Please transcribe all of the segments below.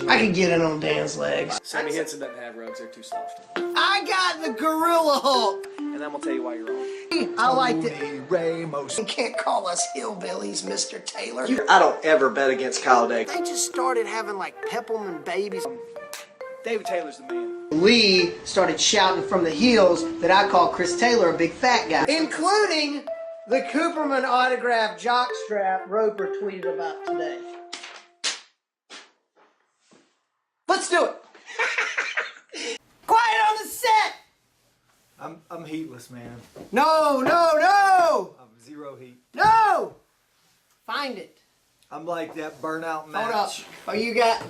I could get in on Dan's legs. Sammy Henson doesn't have rugs, they're too soft. I got the Gorilla Hulk. And I'm gonna tell you why you're wrong. I like it. Ramos. You can't call us hillbillies, Mr. Taylor. I don't ever bet against Kyle Day. They just started having like Peppelman babies. David Taylor's the man. Lee started shouting from the heels that I call Chris Taylor a big fat guy. Including the Cooperman autographed jockstrap Roper tweeted about today. Let's do it. Quiet on the set. I'm heatless, man. No. I'm zero heat. No. Find it. I'm like that burnout match. Hold up. Oh, you got...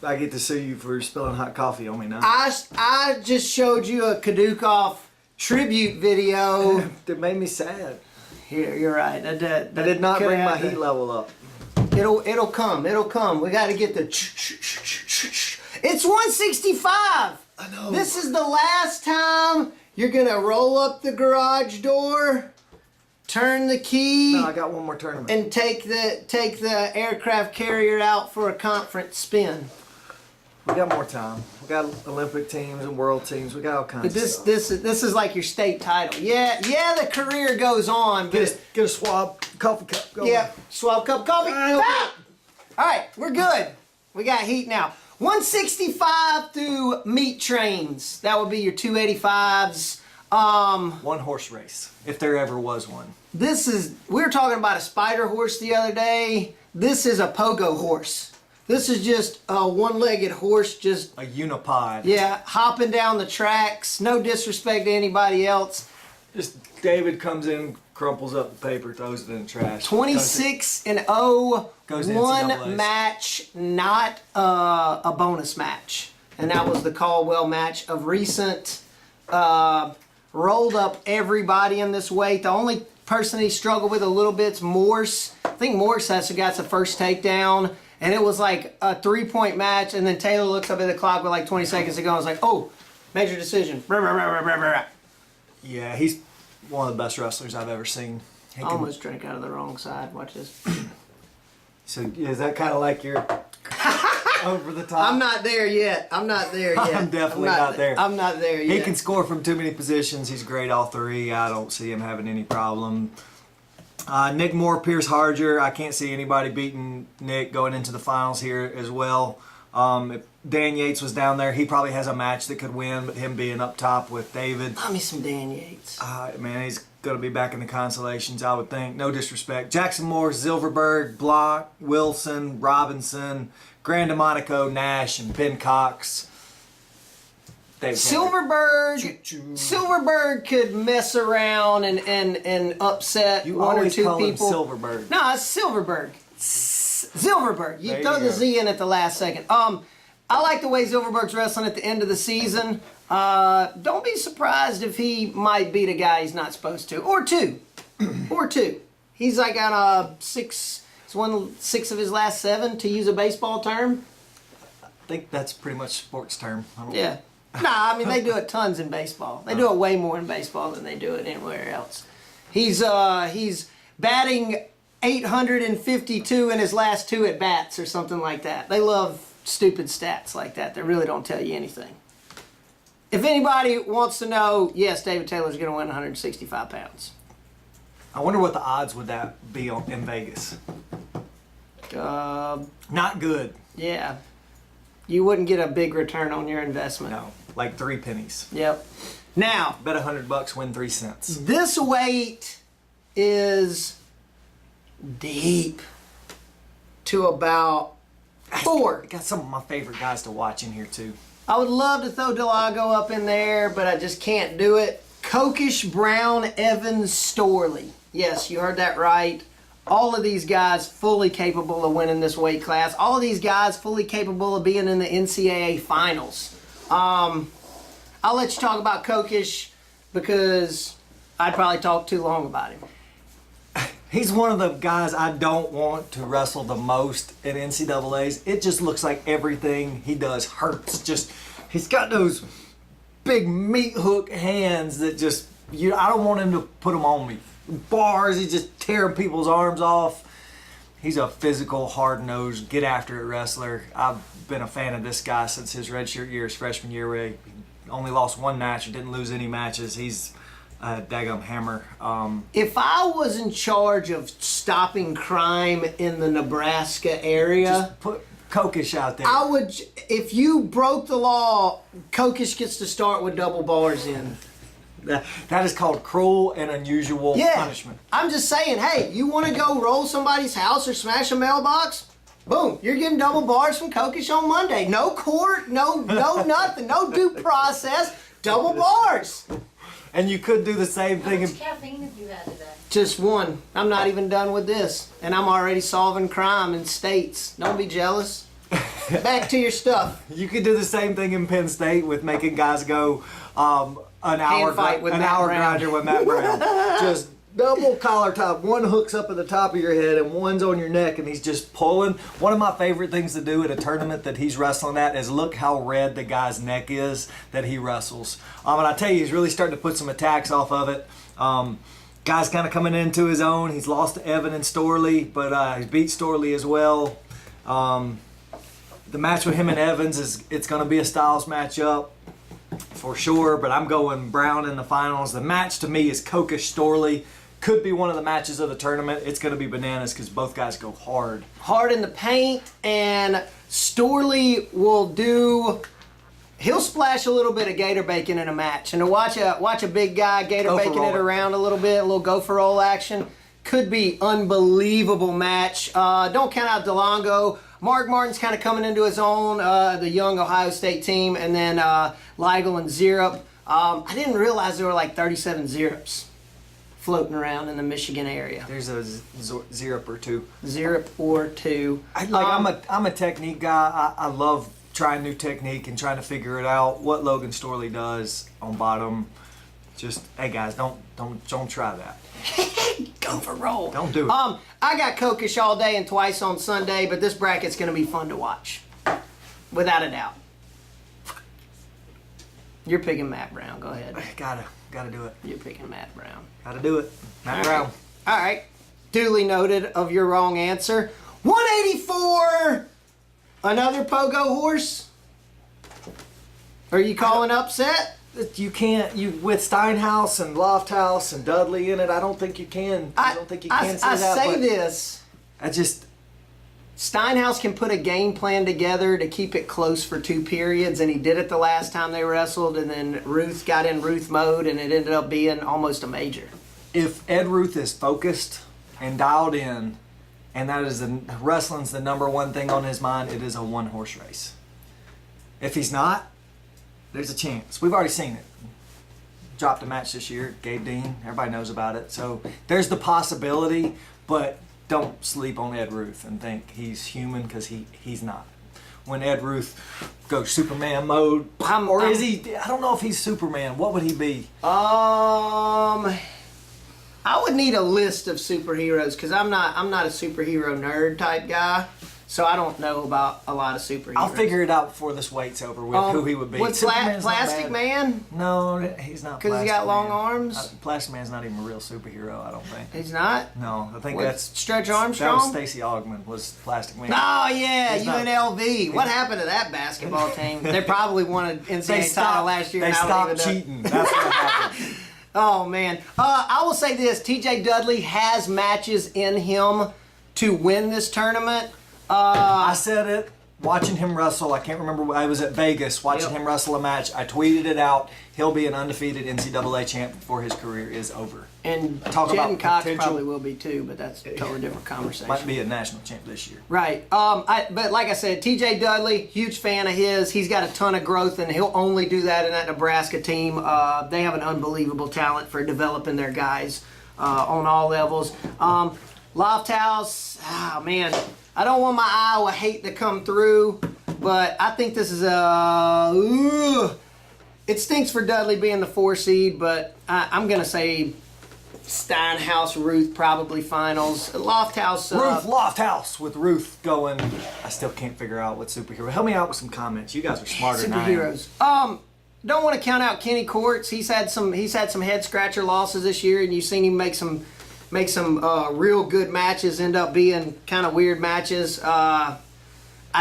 I get to sue you for spilling hot coffee on me now. I just showed you a Kadukov tribute video. It made me sad. Here, you're right. I did not bring my heat level up. It'll come. It'll come. We got to get the... It's 165. I know. This is the last time you're going to roll up the garage door, turn the key... No, I got one more tournament. And take the aircraft carrier out for a conference spin. We got more time. We got Olympic teams and world teams. We got all kinds of stuff. This is like your state title. Yeah, the career goes on. But Get a swab coffee cup going. yeah, swab cup of coffee. Ah! All right, we're good. We got heat now. 165 through meat trains. That would be your 285s. One horse race, if there ever was one. We were talking about a spider horse the other day. This is a pogo horse. This is just a one-legged horse, just... A unipod. Yeah, hopping down the tracks. No disrespect to anybody else. Just David comes in, crumples up the paper, throws it in the trash. 26-0, goes to one NCAAs. match, not a bonus match. And that was the Caldwell match of recent. Rolled up everybody in this weight. The only person he struggled with a little bit is Morse. I think Morse has got the first takedown. And it was like a 3-point match. And then Taylor looks up at the clock with like 20 seconds to go. And was like, oh, major decision. Yeah, he's one of the best wrestlers I've ever seen. I almost drank out of the wrong side. Watch this. So is that kind of like your over the top? I'm not there yet. I'm definitely not there. I'm not there yet. He can score from too many positions. He's great all three. I don't see him having any problem. Nick Moore, Pierce Harger. I can't see anybody beating Nick going into the finals here as well. If Dan Yates was down there, he probably has a match that could win, but him being up top with David. Love me some Dan Yates. Man, he's going to be back in the consolations, I would think. No disrespect. Jackson Moore, Silverberg, Block, Wilson, Robinson, Grand Monaco, Nash, and Ben Cox. Silverberg could mess around and upset one or two people. Him Silverberg. No, it's Silverberg. Silverberg. You throw the Z in at the last second. I like the way Silverberg's wrestling at the end of the season. Don't be surprised if he might beat a guy he's not supposed to, or two, or two. He's like on a 6. He's won 6 of his last 7, to use a baseball term. I think that's pretty much a sports term. Yeah. Nah, I mean, they do it tons in baseball. They do it way more in baseball than they do it anywhere else. He's batting 852 in his last 2 at bats or something like that. They love stupid stats like that that really don't tell you anything. If anybody wants to know, yes, David Taylor's going to win 165 pounds. I wonder what the odds would that be in Vegas. Not good. Yeah. You wouldn't get a big return on your investment. No, like 3 pennies. Yep. Now, bet $100, win 3 cents. This weight is deep to about 4. Got some of my favorite guys to watch in here too. I would love to throw Delago up in there, but I just can't do it. Kokish, Brown, Evans, Storley. Yes, you heard that right. All of these guys fully capable of winning this weight class. All of these guys fully capable of being in the NCAA finals. I'll let you talk about Kokish because I'd probably talk too long about him. He's one of the guys I don't want to wrestle the most at NCAAs. It just looks like everything he does hurts. He's got those big meat hook hands that just, I don't want him to put them on me. Bars, he's just tearing people's arms off. He's a physical, hard-nosed, get-after-it wrestler. I've been a fan of this guy since his redshirt year, his freshman year, where he only lost one match or didn't lose any matches. He's a daggum hammer. If I was in charge of stopping crime in the Nebraska area, Just put Kokish out there. I would. If you broke the law, Kokish gets to start with double bars in. That is called cruel and unusual punishment. I'm just saying, hey, you want to go roll somebody's house or smash a mailbox? Boom, you're getting double bars from Kokish on Monday. No court, no nothing, no due process, double bars. And you could do the same How thing. much caffeine have you had today? Just one. I'm not even done with this. And I'm already solving crime in states. Don't be jealous. Back to your stuff. You could do the same thing in Penn State with making guys go an hour fight with an Matt hour Brown. grinder with Matt Brown. Just double collar top. One hooks up at the top of your head and one's on your neck, and he's just pulling. One of my favorite things to do at a tournament that he's wrestling at is look how red the guy's neck is that he wrestles. And I tell you, he's really starting to put some attacks off of it. Guy's kind of coming into his own. He's lost to Evan and Storley, but he's beat Storley as well. The match with him and Evans it's going to be a Styles matchup for sure, but I'm going Brown in the finals. The match to me is Kokish Storley. Could be one of the matches of the tournament. It's going to be bananas because both guys go hard. Hard in the paint, and Storley will do. He'll splash a little bit of gator bacon in a match, and to watch a big guy gator Gopher bacon it roll. around a little bit, a little gopher roll action. Could be unbelievable match. Don't count out DeLongo. Mark Martin's kind of coming into his own, the young Ohio State team, and then Liegel and Zirup. I didn't realize there were like 37 Zirups floating around in the Michigan area. There's a Zirup or two. Zirup or two. I'm a technique guy. I love trying new technique and trying to figure it out. What Logan Storley does on bottom, just hey guys, don't try that. Go for roll. Don't do it. I got Kokish all day and twice on Sunday, but this bracket's going to be fun to watch, without a doubt. You're picking Matt Brown. Go ahead. Gotta do it. You're picking Matt Brown. Gotta do it. Matt All Brown. right. All right. Duly noted of your wrong answer. 184. Another pogo horse. Are you calling upset? You can't. With Steinhaus and Lofthouse and Dudley in it, I don't think you can. I don't think you can say that. say but this. I just. Steinhaus can put a game plan together to keep it close for 2 periods, and he did it the last time they wrestled, and then Ruth got in Ruth mode, and it ended up being almost a major. If Ed Ruth is focused and dialed in, and that is wrestling's the number one thing on his mind, it is a 1-horse race. If he's not, there's a chance. We've already seen it. Dropped a match this year, Gabe Dean. Everybody knows about it. So there's the possibility, but don't sleep on Ed Ruth and think he's human because he's not. When Ed Ruth goes Superman mode, is he? I don't know if he's Superman. What would he be? I would need a list of superheroes because I'm not a superhero nerd type guy, so I don't know about a lot of superheroes. I'll figure it out before this weight's over with who he would be. What's Superman's not Plastic bad. Man? No, he's not. Because he's got Plastic long Man. arms? Plastic Man's not even a real superhero, I don't think. He's not? No, I think What's that's Stretch That was Armstrong? Stacey Augman was Plastic Man. Oh, yeah, He's not- UNLV. What happened to that basketball team? They probably won an NCAA title last year. They and I don't stopped even know. cheating. That's what happened. Oh, man. I will say this. TJ Dudley has matches in him to win this tournament. I said it watching him wrestle. I can't remember. I was at Vegas watching Yep. him wrestle a match. I tweeted it out. He'll be an undefeated NCAA champ before his career is over. And Talk about Jaden Cox potential. probably will be too, but that's a totally different conversation. Might be a national champ this year. Right. But like I said, TJ Dudley, huge fan of his. He's got a ton of growth, and he'll only do that in that Nebraska team. They have an unbelievable talent for developing their guys on all levels. Lofthouse, man, I don't want my Iowa hate to come through, but I think this is it stinks for Dudley being the 4 seed, but I'm going to say Steinhaus, Ruth probably finals. Lofthouse. Ruth Lofthouse with Ruth going. I still can't figure out what superhero. Help me out with some comments. You guys are smarter than I am. Superheroes. Don't want to count out Kenny Courts. He's had some head scratcher losses this year, and you've seen him make some make some real good matches end up being kind of weird matches. I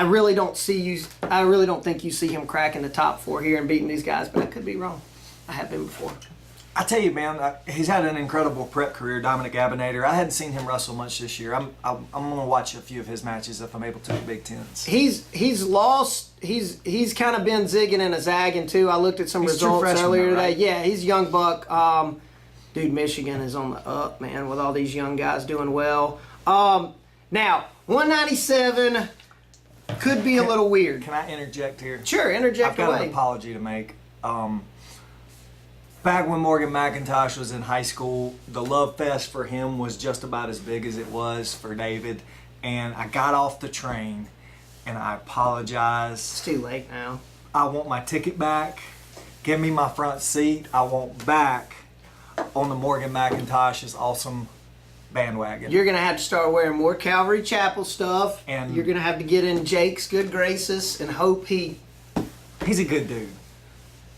really don't think you see him cracking the top 4 here and beating these guys, but I could be wrong. I have been before. I tell you, man, he's had an incredible prep career, Dominic Abinader. I hadn't seen him wrestle much this year. I'm going to watch a few of his matches if I'm able to at Big Tens. He's lost. He's kind of been zigging and a zagging too. I looked at some results earlier today. Right? Yeah, he's a young buck. Dude, Michigan is on the up, man, with all these young guys doing well. Now, 197 could be a little weird. Can I interject here? Sure, interject I've got away. an apology to make. Back when Morgan McIntosh was in high school, the love fest for him was just about as big as it was for David. And I got off the train, and I apologize. It's too late now. I want my ticket back. Give me my front seat. I want back on the Morgan McIntosh's awesome bandwagon. You're going to have to start wearing more Calvary Chapel stuff. And you're going to have to get in Jake's good graces and hope he's a good dude.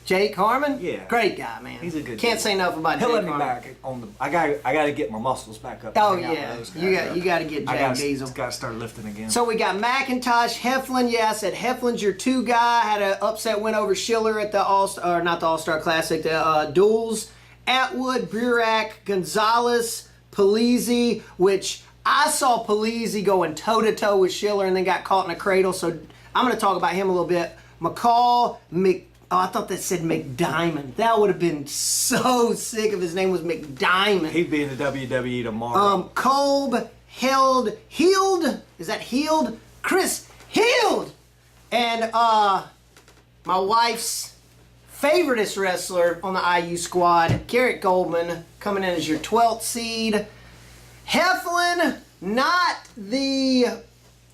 Jake Harmon? Yeah. Great guy, man. He's a good Can't dude. say enough about He'll Jake let me Harmon. back on the. I got to get my muscles back up. Oh and hang out yeah, with those you guys. got to get Jack Diesel. Got to start lifting again. So we got McIntosh, Heflin. Yeah, I said Heflin's your 2 guy. Had an upset win over Schiller at the not the All-Star Classic, the duels. Atwood, Burak, Gonzalez, Polizzi, which I saw Polizzi going toe-to-toe with Schiller and then got caught in a cradle. So I'm going to talk about him a little bit. McCall, I thought that said McDiamond. That would have been so sick if his name was McDiamond. He'd be in the WWE tomorrow. Kolb, Heald. Is that Heald? Chris Heald. And my wife's favoriteest wrestler on the IU squad, Garrett Goldman, coming in as your 12th seed. Heflin, not the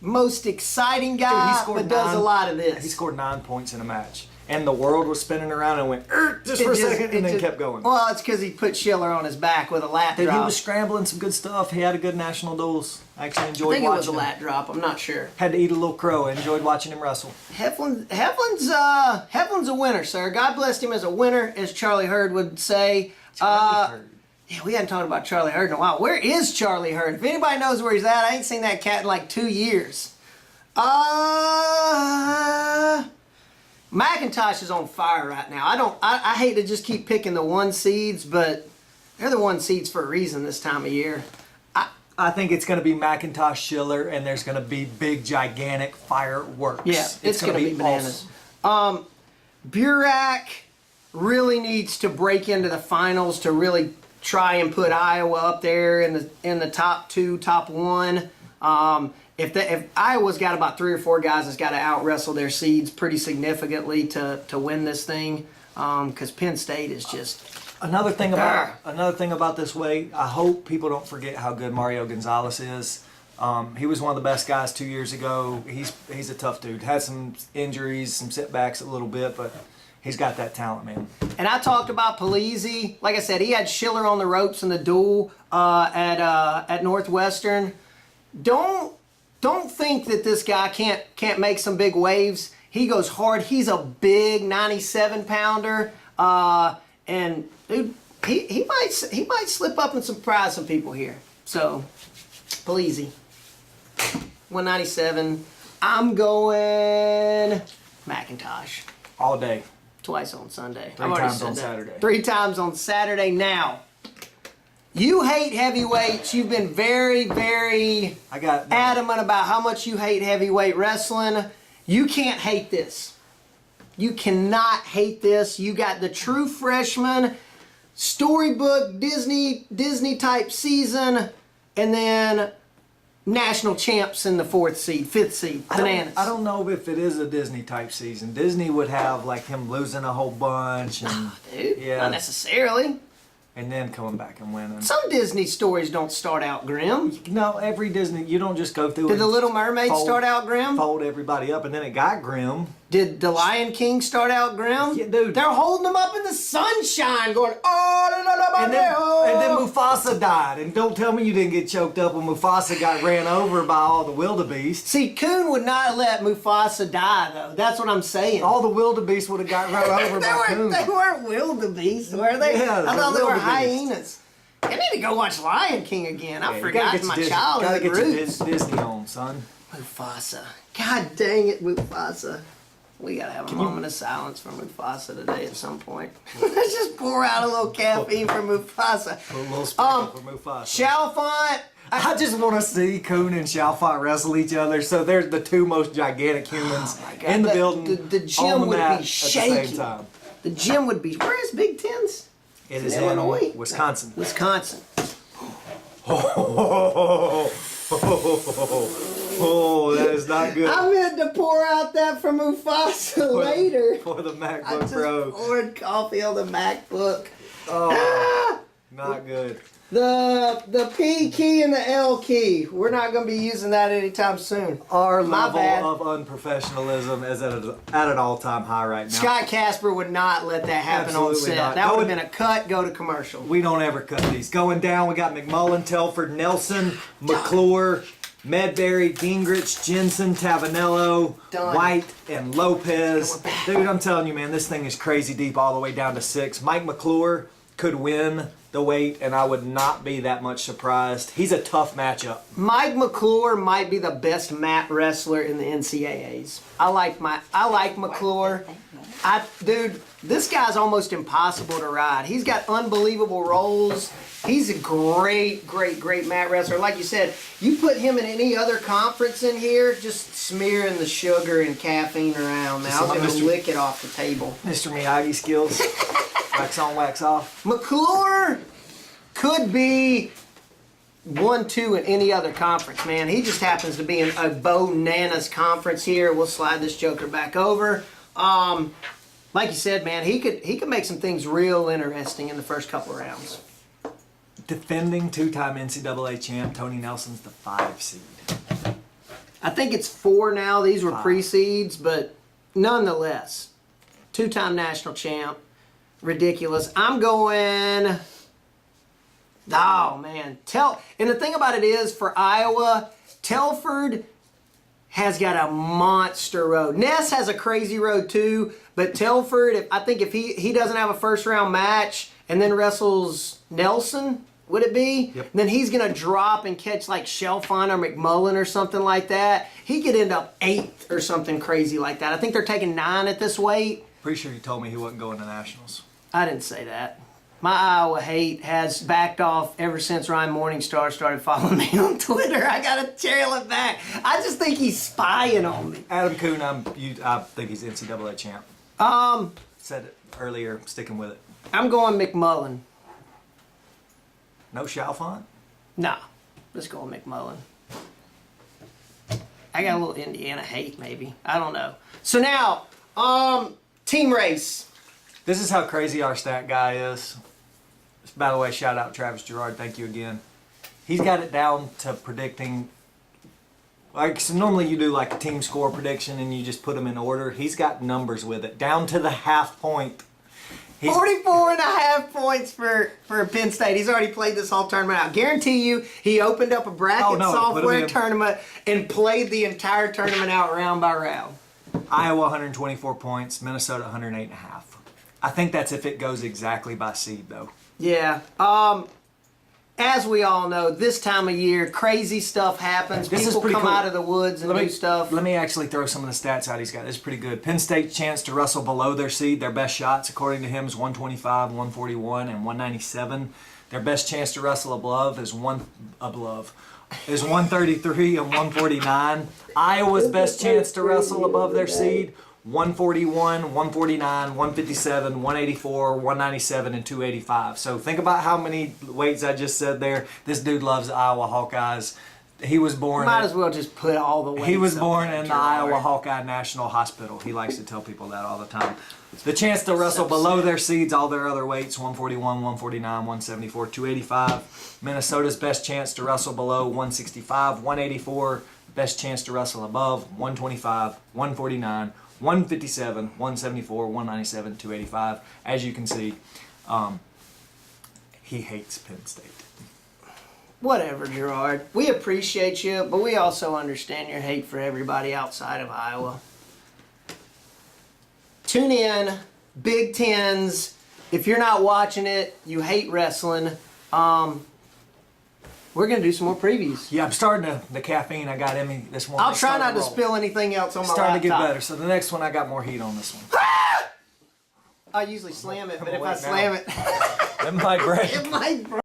most exciting guy, but does a lot of this. He scored 9 points in a match. And the world was spinning around and went, just for a second, and then kept going. Well, it's because he put Schiller on his back with a lat Dude, drop. he was scrambling some good stuff. He had a good national duels. I actually enjoyed I think watching it was a him. lat drop. I'm not sure. Had to eat a little crow. I enjoyed watching him wrestle. Heflin's a winner, sir. God blessed him as a winner, as Charlie Hurd would say. Charlie Hurd. Yeah, we hadn't talked about Charlie Hurd in a while. Where is Charlie Hurd? If anybody knows where he's at, I ain't seen that cat in like 2 years. McIntosh is on fire right now. I hate to just keep picking the 1 seeds, but they're the 1 seeds for a reason this time of year. I think it's going to be McIntosh Schiller, and there's going to be big, gigantic fireworks. Yeah, it's going to be bananas. Awesome. Burak really needs to break into the finals to really try and put Iowa up there in the top 2, top 1. If Iowa's got about 3 or 4 guys that's got to out wrestle their seeds pretty significantly to win this thing, because Penn State is just another thing about this weight. I hope people don't forget how good Mario Gonzalez is. He was one of the best guys 2 years ago. He's a tough dude. Had some injuries, some setbacks a little bit, but he's got that talent, man. And I talked about Polizzi. Like I said, he had Schiller on the ropes in the duel at Northwestern. Don't think that this guy can't make some big waves. He goes hard. He's a big 97-pounder, and dude, he might slip up and surprise some people here. So, Polizzi, 197. I'm going McIntosh. All day. Twice on Sunday. 3 times on Saturday. 3 times on Saturday. Now, you hate heavyweights. You've been very, very adamant about how much you hate heavyweight wrestling. You can't hate this. You cannot hate this. You got the true freshman, storybook, Disney type season, and then national champs in the 4th seed, 5th seed. Bananas. I don't know if it is a Disney type season. Disney would have like him losing a whole bunch and Dude, not necessarily. And then coming back and winning. Some Disney stories don't start out grim. No, every Disney, you don't just go through. Did The Little Mermaid start out grim? Fold everybody up, and then it got grim. Did The Lion King start out grim? Yeah, dude. They're holding them up in the sunshine, going, and then Mufasa died. And don't tell me you didn't get choked up when Mufasa got ran over by all the wildebeest. See, Coon would not let Mufasa die, though. That's what I'm saying. All the wildebeest would have got run over by Coon. They weren't wildebeest, were they? Yeah, I thought they were wildebeest. hyenas. I need to go watch Lion King again. I Yeah, forgot my childhood Gotta get roots. your Disney on, son. Mufasa. God dang it, Mufasa. We gotta have a moment of silence for Mufasa today at some point. Let's just pour out a little caffeine for Mufasa. Put a little sprinkle for Mufasa. Chalfont. I just want to see Coon and Chalfont wrestle each other. So there's the two most gigantic humans in the building. The gym on the would mat be at shaking. the same time. The gym would be. Where is Big Ten's? It is in Illinois? Wisconsin. Wisconsin. Oh, that is not good. I meant to pour out that for Mufasa later. For the I MacBook just Pro. poured coffee on the MacBook. Oh, not good. The P key and the L key. We're not going to be using that anytime soon. Our My level bad. of unprofessionalism is at an all-time high right now. Scott Casper would not let that happen on Absolutely set. not. That would have been a cut, go to commercial. We don't ever cut these. Going down, we got McMullen, Telford, Nelson, McClure, Medberry, Gingrich, Jensen, Tavanello, Done. White, and Lopez. Dude, I'm telling you, man, this thing is crazy deep all the way down to 6. Mike McClure could win the weight, and I would not be that much surprised. He's a tough matchup. Mike McClure might be the best mat wrestler in the NCAAs. I like McClure. Dude, this guy's almost impossible to ride. He's got unbelievable rolls. He's a great mat wrestler. Like you said, you put him in any other conference in here, just smearing the sugar and caffeine around. Man, I was going to lick it off the table. Mr. Miyagi skills. Wax on, wax off. McClure could be 1-2 in any other conference, man. He just happens to be in a Bo Nana's conference here. We'll slide this joker back over. Like you said, man, he could make some things real interesting in the first couple rounds. Defending two-time NCAA champ Tony Nelson's the 5 seed. I think it's 4 now. These were 5. pre-seeds, but nonetheless, 2-time national champ. Ridiculous. I'm going. Oh man, and the thing about it is for Iowa, Telford has got a monster road. Ness has a crazy road too, but Telford, I think if he doesn't have a first round match and then wrestles Nelson, would it be? Yep. Then he's gonna drop and catch like Chalfont or McMullen or something like that. He could end up 8th or something crazy like that. I think they're taking 9 at this weight. Pretty sure you told me he wasn't going to nationals. I didn't say that. My Iowa hate has backed off ever since Ryan Morningstar started following me on Twitter. I gotta trail it back. I just think he's spying on me. Adam Kuhn, I think he's NCAA champ. Said it earlier, sticking with it. I'm going McMullen. No Chalfont? Nah, let's go with McMullen. I got a little Indiana hate, maybe. I don't know. So now, team race. This is how crazy our stat guy is. By the way, shout out Travis Gerard. Thank you again. He's got it down to predicting. Like, so normally you do like a team score prediction and you just put them in order. He's got numbers with it, down to the half point. 44.5 points for Penn State. He's already played this whole tournament out. Guarantee you, he opened up a bracket software tournament and played the entire tournament out round by round. Iowa 124 points, Minnesota 108.5. I think that's if it goes exactly by seed, though. Yeah. As we all know, this time of year, crazy stuff happens. People come out of the woods and do stuff. Let me actually throw some of the stats out he's got. This is pretty good. Penn State's chance to wrestle below their seed, their best shots, according to him, is 125, 141, and 197. Their best chance to wrestle above is 133 and 149. Iowa's best chance to wrestle above their seed, 141, 149, 157, 184, 197, and 285. So think about how many weights I just said there. This dude loves the Iowa Hawkeyes. He was born. Might as well just put all the weights. He was born up in the Iowa Hawkeye National Hospital. He likes to tell people that all the time. The chance to wrestle below their seeds, all their other weights, 141, 149, 174, 285. Minnesota's best chance to wrestle below 165, 184. Best chance to wrestle above 125, 149, 157, 174, 197, 285. As you can see, he hates Penn State. Whatever, Gerard. We appreciate you, but we also understand your hate for everybody outside of Iowa. Tune in, Big Tens. If you're not watching it, you hate wrestling. We're gonna do some more previews. Yeah, I'm starting to, the caffeine I got in me this morning. I'll try not to spill anything else on my Starting to get laptop. better. So the next one, I got more heat on this one. I usually slam it, but if I awake slam now. it, It might break. it might break.